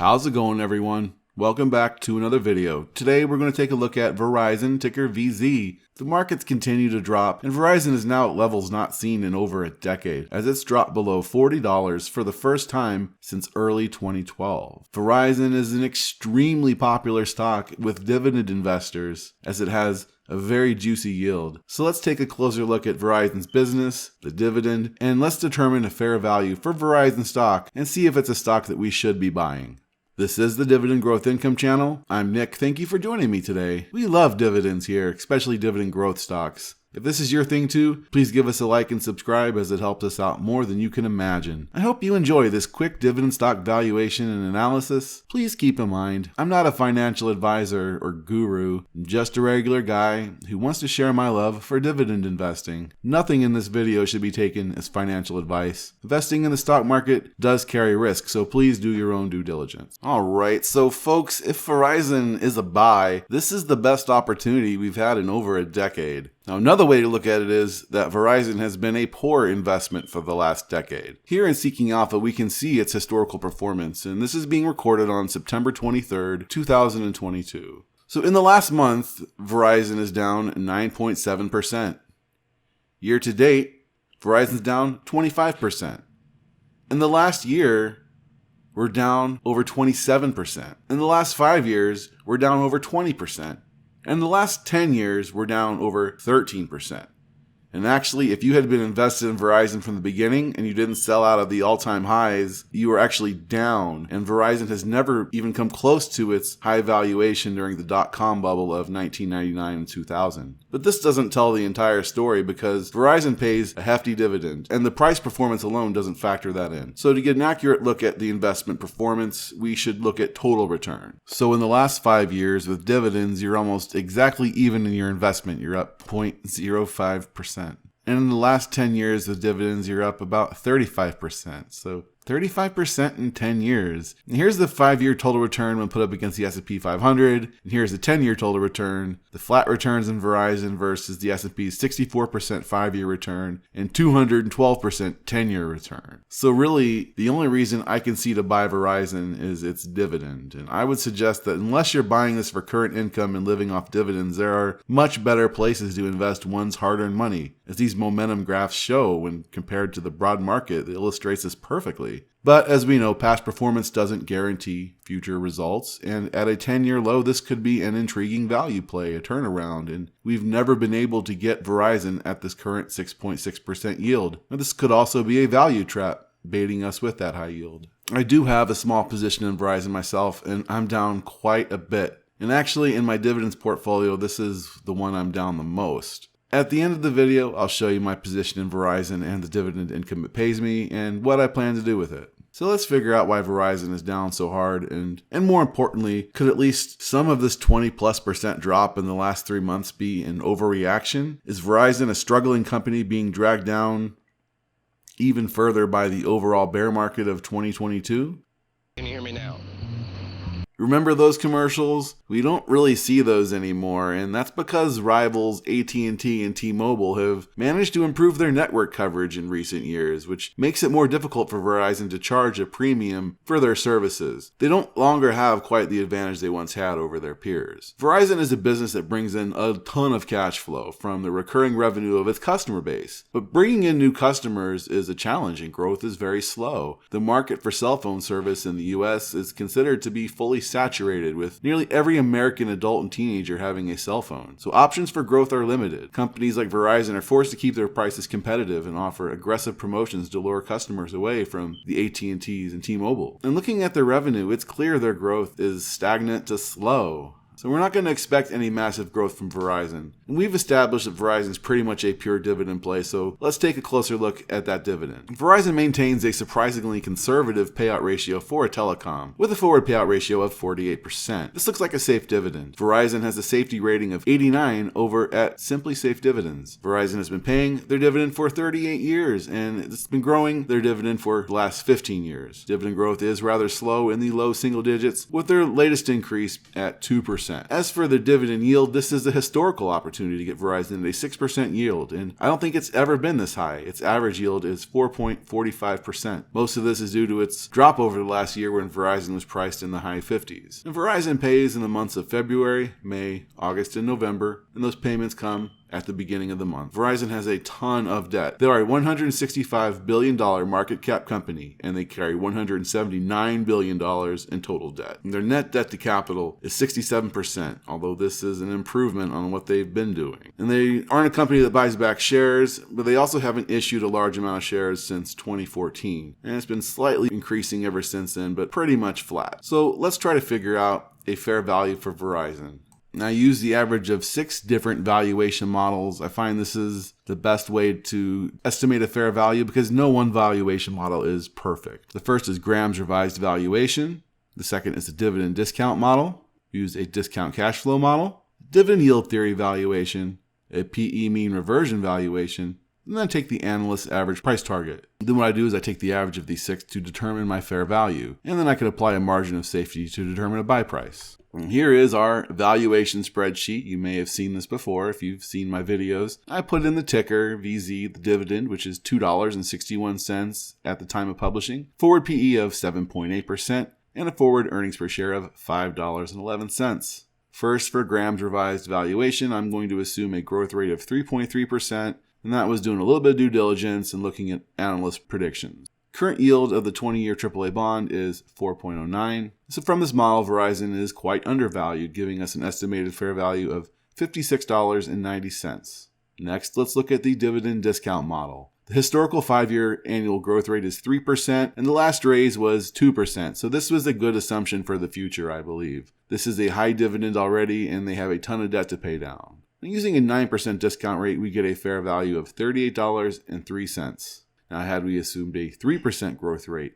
How's it going, everyone? Welcome back to another video. Today we're going to take a look at Verizon, ticker VZ. The markets continue to drop, and Verizon is now at levels not seen in over a decade, as it's dropped below $40 for the first time since early 2012. Verizon is an extremely popular stock with dividend investors, as it has a very juicy yield. So let's take a closer look at Verizon's business, the dividend, and let's determine a fair value for Verizon stock and see if it's a stock that we should be buying. This is the Dividend Growth Income channel. I'm Nick. Thank you for joining me today. We love dividends here, especially dividend growth stocks. If this is your thing too, please give us a like and subscribe as it helps us out more than you can imagine. I hope you enjoy this quick dividend stock valuation and analysis. Please keep in mind, I'm not a financial advisor or guru. I'm just a regular guy who wants to share my love for dividend investing. Nothing in this video should be taken as financial advice. Investing in the stock market does carry risk, so please do your own due diligence. Alright, so folks, if Verizon is a buy, this is the best opportunity we've had in over a decade. Now, another way to look at it is that Verizon has been a poor investment for the last decade. Here in Seeking Alpha, we can see its historical performance, and this is being recorded on September 23rd, 2022. So in the last month, Verizon is down 9.7%. Year to date, Verizon's down 25%. In the last year, we're down over 27%. In the last 5 years, we're down over 20%. And the last 10 years, we're down over 13%. And actually, if you had been invested in Verizon from the beginning and you didn't sell out of the all-time highs, you were actually down. And Verizon has never even come close to its high valuation during the dot-com bubble of 1999 and 2000. But this doesn't tell the entire story because Verizon pays a hefty dividend, and the price performance alone doesn't factor that in. So to get an accurate look at the investment performance, we should look at total return. So in the last 5 years with dividends, you're almost exactly even in your investment. You're up 0.05%. And in the last 10 years with dividends, you're up about 35%. So 35% in 10 years. And here's the 5-year total return when put up against the S&P 500. And here's the 10-year total return. The flat returns in Verizon versus the S&P's 64% 5-year return and 212% 10-year return. So really, the only reason I can see to buy Verizon is its dividend. And I would suggest that unless you're buying this for current income and living off dividends, there are much better places to invest one's hard-earned money, as these momentum graphs show when compared to the broad market that illustrates this perfectly. But as we know, past performance doesn't guarantee future results, and at a 10-year low, this could be an intriguing value play, a turnaround, and we've never been able to get Verizon at this current 6.6% yield. Now, this could also be a value trap, baiting us with that high yield. I do have a small position in Verizon myself, and I'm down quite a bit. And actually, in my dividends portfolio, this is the one I'm down the most. At the end of the video, I'll show you my position in Verizon and the dividend income it pays me and what I plan to do with it. So let's figure out why Verizon is down so hard and more importantly, could at least some of this 20+% drop in the last 3 months be an overreaction? Is Verizon a struggling company being dragged down even further by the overall bear market of 2022? Can you hear me now? Remember those commercials? We don't really see those anymore, and that's because rivals AT&T and T-Mobile have managed to improve their network coverage in recent years, which makes it more difficult for Verizon to charge a premium for their services. They don't longer have quite the advantage they once had over their peers. Verizon is a business that brings in a ton of cash flow from the recurring revenue of its customer base, but bringing in new customers is a challenge and growth is very slow. The market for cell phone service in the US is considered to be fully saturated, with nearly every American adult and teenager having a cell phone. So options for growth are limited. Companies like Verizon are forced to keep their prices competitive and offer aggressive promotions to lure customers away from the AT&Ts and T-Mobile. And looking at their revenue, it's clear their growth is stagnant to slow. So we're not going to expect any massive growth from Verizon. And we've established that Verizon is pretty much a pure dividend play, so let's take a closer look at that dividend. Verizon maintains a surprisingly conservative payout ratio for a telecom, with a forward payout ratio of 48%. This looks like a safe dividend. Verizon has a safety rating of 89 over at Simply Safe Dividends. Verizon has been paying their dividend for 38 years, and it's been growing their dividend for the last 15 years. Dividend growth is rather slow in the low single digits, with their latest increase at 2%. 6%. As for the dividend yield, this is a historical opportunity to get Verizon a 6% yield, and I don't think it's ever been this high. Its average yield is 4.45%. Most of this is due to its drop over the last year when Verizon was priced in the high 50s. And Verizon pays in the months of February, May, August, and November, and those payments come at the beginning of the month. Verizon has a ton of debt. They are a $165 billion market cap company, and they carry $179 billion in total debt. And their net debt to capital is 67%, although this is an improvement on what they've been doing. And they aren't a company that buys back shares, but they also haven't issued a large amount of shares since 2014. And it's been slightly increasing ever since then, but pretty much flat. So let's try to figure out a fair value for Verizon. And I use the average of 6 different valuation models. I find this is the best way to estimate a fair value because no one valuation model is perfect. The first is Graham's revised valuation. The second is the dividend discount model. Use a discount cash flow model, dividend yield theory valuation, a PE mean reversion valuation, and then take the analyst's average price target. Then what I do is I take the average of these 6 to determine my fair value, and then I can apply a margin of safety to determine a buy price. And here is our valuation spreadsheet. You may have seen this before if you've seen my videos. I put in the ticker, VZ, the dividend, which is $2.61 at the time of publishing, forward PE of 7.8%, and a forward earnings per share of $5.11. First, for Graham's revised valuation, I'm going to assume a growth rate of 3.3%, and that was doing a little bit of due diligence and looking at analyst predictions. Current yield of the 20-year AAA bond is 4.09. So from this model, Verizon is quite undervalued, giving us an estimated fair value of $56.90. Next, let's look at the dividend discount model. The historical 5-year annual growth rate is 3%, and the last raise was 2%. So this was a good assumption for the future, I believe. This is a high dividend already, and they have a ton of debt to pay down. And using a 9% discount rate, we get a fair value of $38.03. Now, had we assumed a 3% growth rate,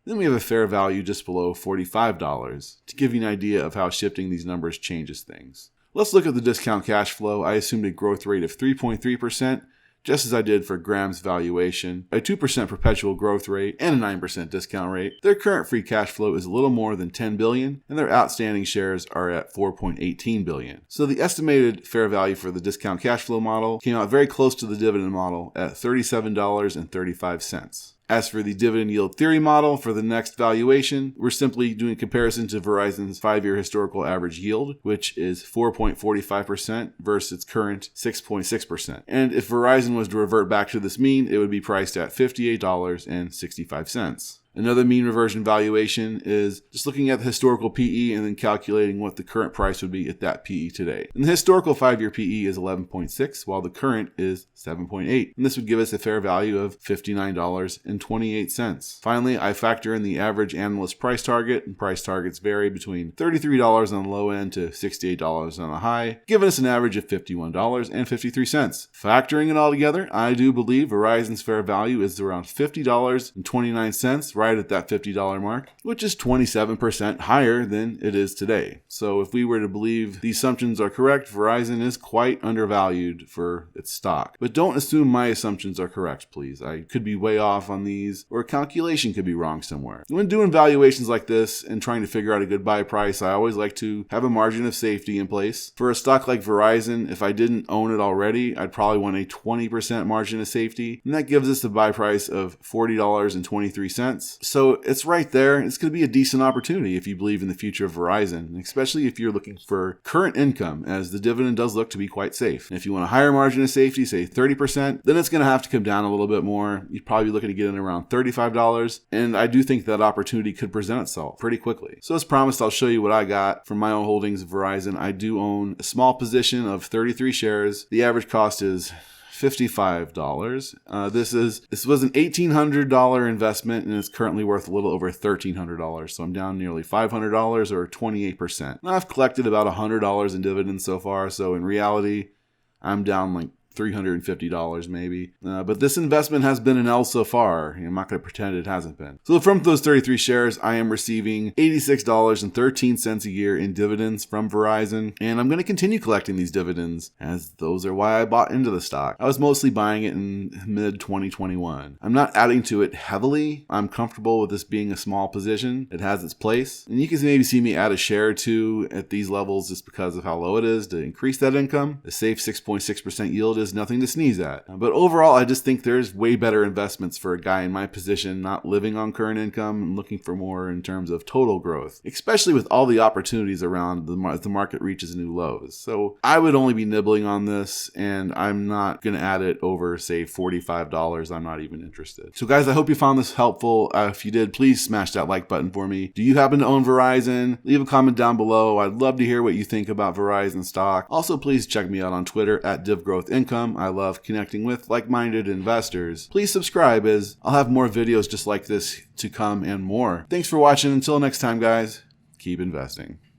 then we have a fair value just below $45, to give you an idea of how shifting these numbers changes things. Let's look at the discount cash flow. I assumed a growth rate of 3.3%, just as I did for Graham's valuation, a 2% perpetual growth rate, and a 9% discount rate. Their current free cash flow is a little more than $10 billion, and their outstanding shares are at $4.18 billion. So the estimated fair value for the discount cash flow model came out very close to the dividend model at $37.35. As for the dividend yield theory model for the next valuation, we're simply doing a comparison to Verizon's 5-year historical average yield, which is 4.45% versus its current 6.6%. And if Verizon was to revert back to this mean, it would be priced at $58.65. Another mean reversion valuation is just looking at the historical PE and then calculating what the current price would be at that PE today. And the historical 5-year PE is 11.6, while the current is 7.8. And this would give us a fair value of $59.28. Finally, I factor in the average analyst price target, and price targets vary between $33 on the low end to $68 on the high, giving us an average of $51.53. Factoring it all together, I do believe Verizon's fair value is around $50.29, right at that $50 mark, which is 27% higher than it is today. So if we were to believe the assumptions are correct, Verizon is quite undervalued for its stock. But don't assume my assumptions are correct, please. I could be way off on these, or a calculation could be wrong somewhere. When doing valuations like this and trying to figure out a good buy price, I always like to have a margin of safety in place. For a stock like Verizon, if I didn't own it already, I'd probably want a 20% margin of safety, and that gives us a buy price of $40.23. So it's right there. It's going to be a decent opportunity if you believe in the future of Verizon, especially if you're looking for current income, as the dividend does look to be quite safe. And if you want a higher margin of safety, say 30%, then it's going to have to come down a little bit more. You'd probably be looking to get in around $35, and I do think that opportunity could present itself pretty quickly. So as promised, I'll show you what I got from my own holdings of Verizon. I do own a small position of 33 shares. The average cost is $55. This was an $1,800 investment, and it's currently worth a little over $1,300. So I'm down nearly $500 or 28%. And I've collected about $100 in dividends so far. So in reality, I'm down like $350 maybe. But this investment has been an L so far. I'm not going to pretend it hasn't been. So from those 33 shares, I am receiving $86.13 a year in dividends from Verizon, and I'm going to continue collecting these dividends, as those are why I bought into the stock. I was mostly buying it in mid-2021. I'm not adding to it heavily. I'm comfortable with this being a small position. It has its place, and you can maybe see me add a share or two at these levels just because of how low it is to increase that income. The safe 6.6% yield is nothing to sneeze at. But overall, I just think there's way better investments for a guy in my position, not living on current income and looking for more in terms of total growth, especially with all the opportunities around as the market reaches new lows. So I would only be nibbling on this, and I'm not going to add it over, say, $45. I'm not even interested. So guys, I hope you found this helpful. If you did, please smash that like button for me. Do you happen to own Verizon? Leave a comment down below. I'd love to hear what you think about Verizon stock. Also, please check me out on Twitter at DivGrowthIncome. I love connecting with like-minded investors. Please subscribe, as I'll have more videos just like this to come and more. Thanks for watching. Until next time, guys, keep investing.